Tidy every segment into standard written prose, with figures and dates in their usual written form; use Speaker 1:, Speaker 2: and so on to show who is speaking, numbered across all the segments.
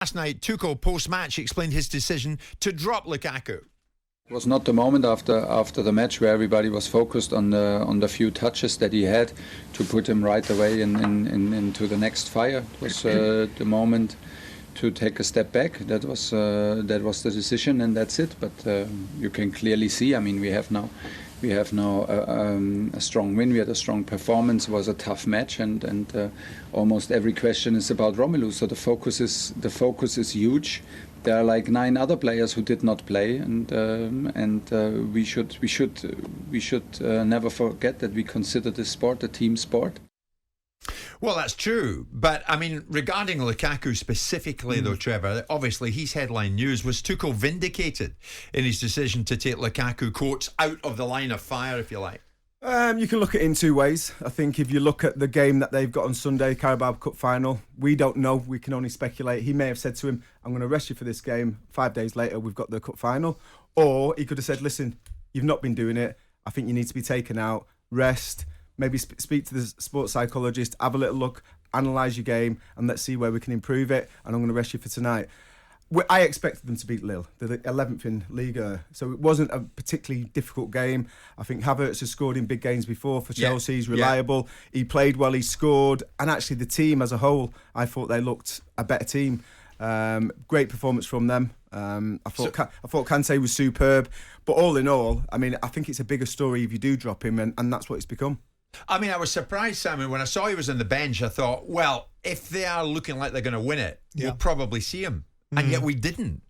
Speaker 1: Last night, Tuchel post-match explained his decision to drop Lukaku.
Speaker 2: It was not the moment after the match where everybody was focused on the few touches that he had to put him right away into the next fire. It was the moment to take a step back. That was the decision, and that's it. But you can clearly see. I mean, we have now a strong win. We had a strong performance. It was a tough match, and almost every question is about Romelu. So the focus is huge. There are like 9 other players who did not play, and we should never forget that we consider this sport a team sport.
Speaker 1: Well, that's true. But, I mean, regarding Lukaku specifically, though, Trevor, obviously he's headline news. Was Tuchel vindicated in his decision to take Lukaku, quotes, out of the line of fire, if you like?
Speaker 3: You can look at it in 2 ways. I think if you look at the game that they've got on Sunday, Carabao Cup final, we don't know. We can only speculate. He may have said to him, I'm going to arrest you for this game. 5 days later, we've got the cup final. Or he could have said, listen, you've not been doing it. I think you need to be taken out, rest, maybe speak to the sports psychologist, have a little look, analyse your game, and let's see where we can improve it. And I'm going to arrest you for tonight. I expected them to beat Lille. They're the 11th in Liga, so it wasn't a particularly difficult game. I think Havertz has scored in big games before for Chelsea. He's reliable. He played well. He scored, and actually the team as a whole, I thought they looked a better team. Great performance from them. I thought Kante was superb, but all in all, I mean, I think it's a bigger story if you do drop him, and that's what it's become.
Speaker 1: I mean, I was surprised, Simon, when I saw he was on the bench. I thought, well, if they are looking like they're going to win it, we'll probably see him. And yet we didn't.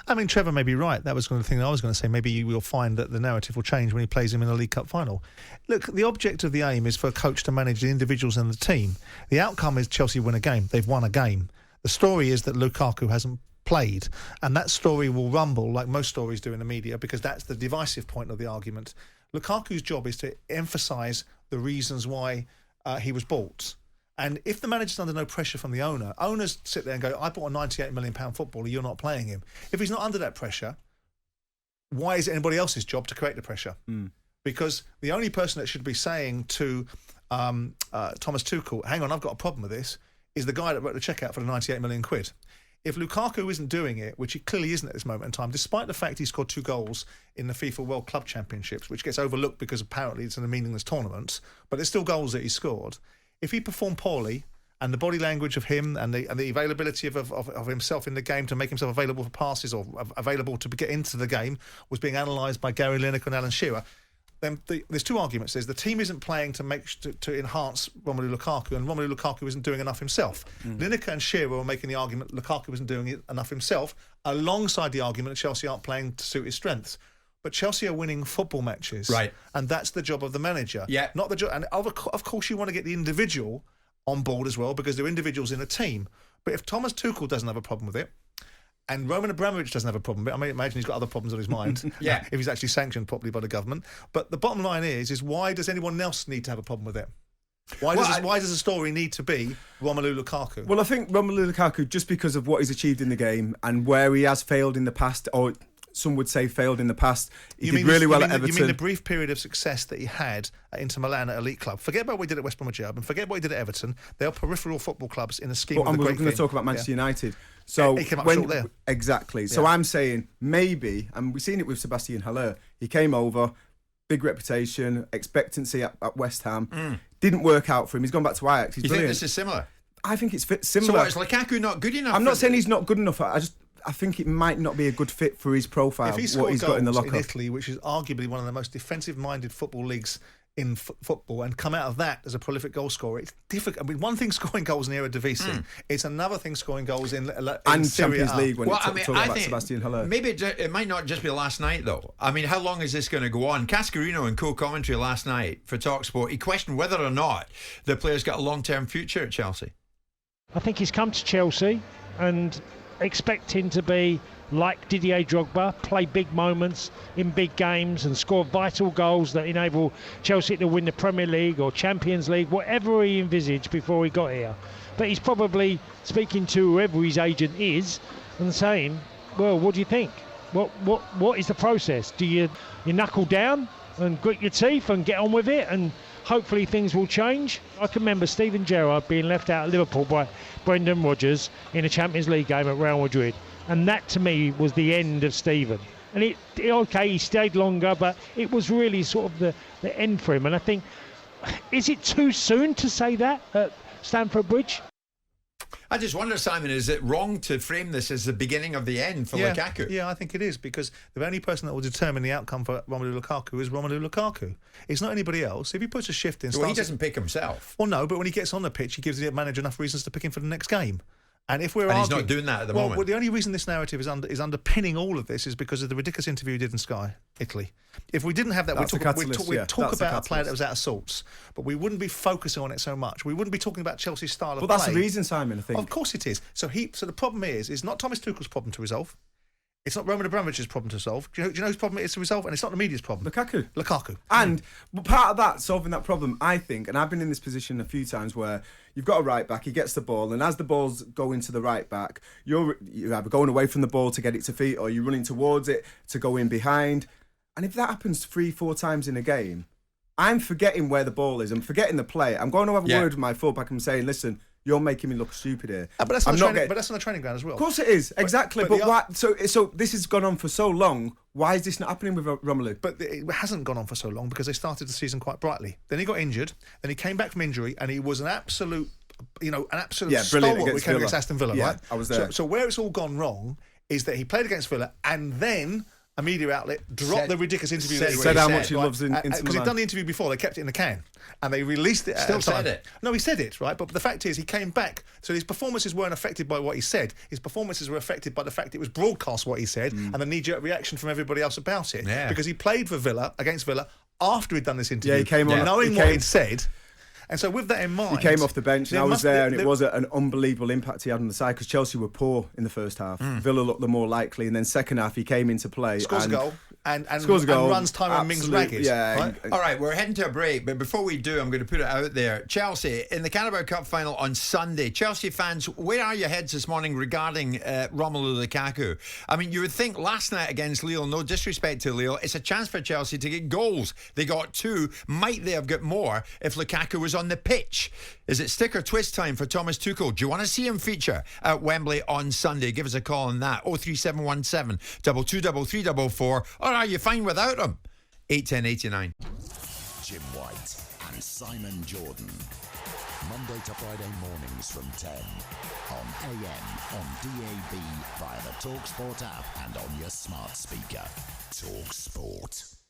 Speaker 4: I mean, Trevor may be right. That was the thing I was going to say. Maybe you will find that the narrative will change when he plays him in the League Cup final. Look, the object of the aim is for a coach to manage the individuals and the team. The outcome is Chelsea win a game. They've won a game. The story is that Lukaku hasn't played, and that story will rumble like most stories do in the media, because that's the divisive point of the argument. Lukaku's job is to emphasise the reasons why he was bought. And if the manager's under no pressure from the owner, owners sit there and go, I bought a £98 million footballer, you're not playing him. If he's not under that pressure, why is it anybody else's job to create the pressure? Because the only person that should be saying to Thomas Tuchel, hang on, I've got a problem with this, is the guy that wrote the cheque out for the £98 million. If Lukaku isn't doing it, which he clearly isn't at this moment in time, despite the fact he scored 2 goals in the FIFA World Club Championships, which gets overlooked because apparently it's in a meaningless tournament, but there's still goals that he scored. If he performed poorly, and the body language of him and the availability of himself in the game to make himself available for passes or available to get into the game was being analysed by Gary Lineker and Alan Shearer, then there's 2 arguments. There's the team isn't playing to enhance Romelu Lukaku, and Romelu Lukaku isn't doing enough himself. Lineker and Shearer were making the argument Lukaku isn't doing enough himself, alongside the argument that Chelsea aren't playing to suit his strengths. But Chelsea are winning football matches,
Speaker 1: right? And
Speaker 4: that's the job of the manager, not the job. And of course, you want to get the individual on board as well, because they're individuals in a team. But if Thomas Tuchel doesn't have a problem with it, and Roman Abramovich doesn't have a problem with it, I imagine he's got other problems on his mind. If he's actually sanctioned properly by the government. But the bottom line is why does anyone else need to have a problem with it? Why does the story need to be Romelu Lukaku?
Speaker 3: Well, I think Romelu Lukaku, just because of what he's achieved in the game and where he has failed in the past, or some would say failed in the past. He did really well at Everton.
Speaker 4: You mean the brief period of success that he had at Inter Milan at elite club? Forget about what he did at West Bromwich Albion. Forget what he did at Everton. They are peripheral football clubs in a scheme of the great thing.
Speaker 3: We're going to talk about Manchester United. So
Speaker 4: he came up short there.
Speaker 3: Exactly. So I'm saying maybe, and we've seen it with Sebastian Haller. He came over, big reputation, expectancy at West Ham. Didn't work out for him. He's gone back to Ajax. He's brilliant.
Speaker 1: Think this is similar?
Speaker 3: I think it's similar.
Speaker 1: So what, is Lukaku not good enough?
Speaker 3: I'm not saying he's not good enough. I think it might not be a good fit for his profile,
Speaker 4: if
Speaker 3: what he's got in the locker.
Speaker 4: In Italy, which is arguably one of the most defensive-minded football leagues in football, and come out of that as a prolific goal scorer, it's difficult. I mean, one thing scoring goals in the Eredivisie, it's another thing scoring goals in
Speaker 3: and
Speaker 4: Serie
Speaker 3: Champions
Speaker 4: A.
Speaker 3: League when talking about Sebastian Haller.
Speaker 1: Maybe it might not just be last night, though. I mean, how long is this going to go on? Cascarino in co-commentary last night for talkSPORT, he questioned whether or not the player's got a long-term future at Chelsea.
Speaker 5: I think he's come to Chelsea and expecting to be like Didier Drogba, play big moments in big games and score vital goals that enable Chelsea to win the Premier League or Champions League, whatever he envisaged before he got here. But he's probably speaking to whoever his agent is and saying, well, what do you think? What is the process? Do you knuckle down and grit your teeth and get on with it and hopefully things will change. I can remember Steven Gerrard being left out of Liverpool by Brendan Rodgers in a Champions League game at Real Madrid, and that to me was the end of Steven. And okay, he stayed longer, but it was really sort of the end for him. And I think, is it too soon to say that at Stamford Bridge?
Speaker 1: I just wonder, Simon, is it wrong to frame this as the beginning of the end for Lukaku?
Speaker 4: Yeah, I think it is, because the only person that will determine the outcome for Romelu Lukaku is Romelu Lukaku. It's not anybody else. If he puts a shift in...
Speaker 1: Well, he doesn't pick himself.
Speaker 4: Well, no, but when he gets on the pitch, he gives the manager enough reasons to pick him for the next game. And if we're
Speaker 1: he's not doing that at the moment.
Speaker 4: Well, the only reason this narrative is underpinning all of this is because of the ridiculous interview he did in Sky, Italy. If we didn't have that, we'd talk about a player that was out of sorts, but we wouldn't be focusing on it so much. We wouldn't be talking about Chelsea's style of play.
Speaker 3: But that's the reason, Simon, I think.
Speaker 4: Of course it is. So the problem is not Thomas Tuchel's problem to resolve. It's not Roman Abramovich's problem to solve. Do you know whose problem it is to resolve? And it's not the media's problem. Lukaku.
Speaker 3: And part of that, solving that problem, I think, and I've been in this position a few times where you've got a right back, he gets the ball, and as the ball's going to the right back, you're either going away from the ball to get it to feet, or you're running towards it to go in behind. And if that happens 3-4 times in a game, I'm forgetting where the ball is. I'm forgetting the play. I'm going to have a word with my fullback and saying, listen, you're making me look stupid here.
Speaker 4: But that's on the training ground as well.
Speaker 3: Of course it is, exactly. But why? So this has gone on for so long. Why is this not happening with Romelu?
Speaker 4: But it hasn't gone on for so long because they started the season quite brightly. Then he got injured. Then he came back from injury, and he was an absolute stalwart when he came against Aston Villa.
Speaker 3: Yeah,
Speaker 4: right?
Speaker 3: I was there.
Speaker 4: So where it's all gone wrong is that he played against Villa, and then a media outlet dropped the ridiculous interview.
Speaker 3: Said how much he loves Inter Milan.
Speaker 4: Because he'd done the interview before, they kept it in the can, and they released it.
Speaker 1: Still said it.
Speaker 4: No, he said it, right? But the fact is, he came back, so his performances weren't affected by what he said. His performances were affected by the fact it was broadcast what he said, and the knee-jerk reaction from everybody else about it.
Speaker 1: Yeah.
Speaker 4: Because he played for Villa against Villa after he'd done this interview.
Speaker 3: Yeah, he came on,
Speaker 4: knowing what he'd said. And so with that in mind...
Speaker 3: He came off the bench and I was there, and it was an unbelievable impact he had on the side because Chelsea were poor in the first half. Villa looked the more likely, and then second half he came into play.
Speaker 4: Scores a goal. And runs
Speaker 3: Tyrone
Speaker 4: Mings ragged.
Speaker 3: Yeah.
Speaker 4: Right?
Speaker 1: All right, we're heading to a break, but before we do, I'm going to put it out there. Chelsea, in the Carabao Cup final on Sunday. Chelsea fans, where are your heads this morning regarding Romelu Lukaku? I mean, you would think last night against Lille, no disrespect to Lille, it's a chance for Chelsea to get goals. They got 2. Might they have got more if Lukaku was on the pitch? Is it stick or twist time for Thomas Tuchel? Do you want to see him feature at Wembley on Sunday? Give us a call on that. 03717 223344. Or are you fine without him? 81089.
Speaker 6: Jim White and Simon Jordan. Monday to Friday mornings from 10 on AM, on DAB, via the talkSPORT app and on your smart speaker. talkSPORT.